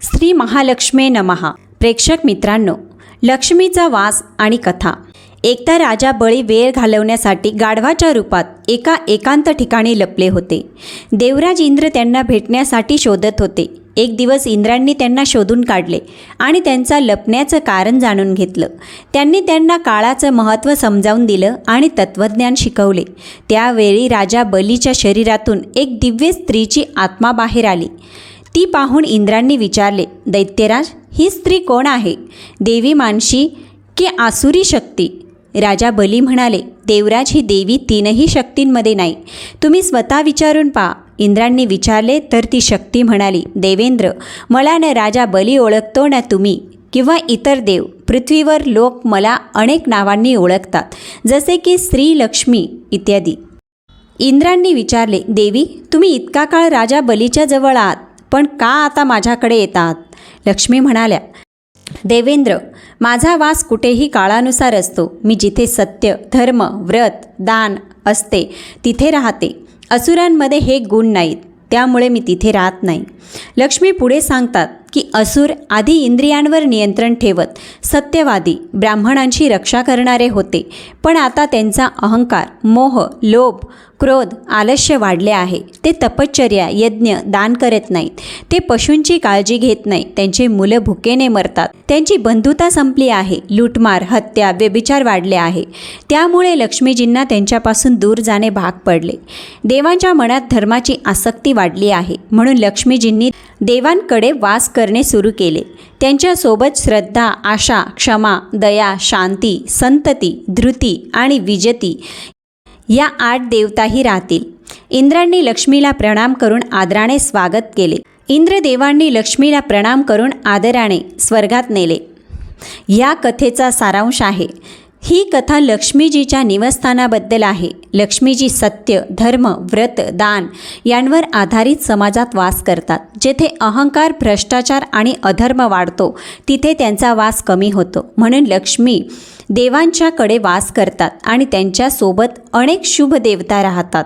श्री महालक्ष्मी नमः. प्रेक्षक मित्रांनो, लक्ष्मीचा वास आणि कथा. एकदा राजा बळी वेळ घालवण्यासाठी गाढवाच्या रूपात एका एकांत ठिकाणी लपले होते. देवराज इंद्र त्यांना भेटण्यासाठी शोधत होते. एक दिवस इंद्रांनी त्यांना शोधून काढले आणि त्यांचा लपण्याचं कारण जाणून घेतलं. त्यांनी त्यांना काळाचं महत्त्व समजावून दिलं आणि तत्त्वज्ञान शिकवले. त्यावेळी राजा बलीच्या शरीरातून एक दिव्य स्त्रीची आत्मा बाहेर आली. ती पाहून इंद्रांनी विचारले, दैत्यराज, ही स्त्री कोण आहे? देवी मानशी की आसुरी शक्ती? राजा बली म्हणाले, देवराज, ही देवी तीनही शक्तींमध्ये नाही. तुम्ही स्वतः विचारून पहा. इंद्रांनी विचारले तर ती शक्ती म्हणाली, देवेंद्र, मला न राजा बली ओळखतो ना तुम्ही किंवा इतर देव. पृथ्वीवर लोक मला अनेक नावांनी ओळखतात, जसे की श्री, लक्ष्मी इत्यादी. इंद्रांनी विचारले, देवी, तुम्ही इतका काळ राजा बलीच्या जवळ आहात, पण का आता माझ्याकडे येतात? लक्ष्मी म्हणाल्या, देवेंद्र, माझा वास कुठेही काळानुसार असतो. मी जिथे सत्य, धर्म, व्रत, दान असते तिथे राहते. असुरांमध्ये हे गुण नाहीत, त्यामुळे मी तिथे राहत नाही. लक्ष्मी पुढे सांगतात की असुर आधी इंद्रियांवर नियंत्रण ठेवत सत्यवादी, ब्राह्मणांची रक्षा करणारे होते. पण आता त्यांचा अहंकार, मोह, लोभ, क्रोध, आलस्य वाढले आहे. ते तपश्चर्या, यज्ञ, दान करत नाहीत. ते पशूंची काळजी घेत नाहीत. त्यांची मुलं भुकेने मरतात. त्यांची बंधुता संपली आहे. लूटमार, हत्या, व्यभिचार वाढले आहे. त्यामुळे लक्ष्मीजींना त्यांच्यापासून दूर जाणे भाग पडले. देवांच्या मनात धर्माची आसक्ती वाढली आहे. म्हणून लक्ष्मीजींनी देवांकडे वास करणे सुरू केले. त्यांच्यासोबत श्रद्धा, आशा, क्षमा, दया, शांती, संतती, धृती आणि विजती या 8 देवताही राहतील. इंद्रांनी लक्ष्मीला प्रणाम करून आदराने स्वागत केले. इंद्रदेवांनी लक्ष्मीला प्रणाम करून आदराने स्वर्गात नेले. या कथेचा सारांश आहे. ही कथा लक्ष्मीजीच्या निवासस्थानाबद्दल आहे. लक्ष्मीजी सत्य, धर्म, व्रत, दान यांवर आधारित समाजात वास करतात. जेथे अहंकार, भ्रष्टाचार आणि अधर्म वाढतो तिथे त्यांचा वास कमी होतो. म्हणून लक्ष्मी देवांच्याकडे वास करतात आणि त्यांच्यासोबत अनेक शुभ देवता राहतात.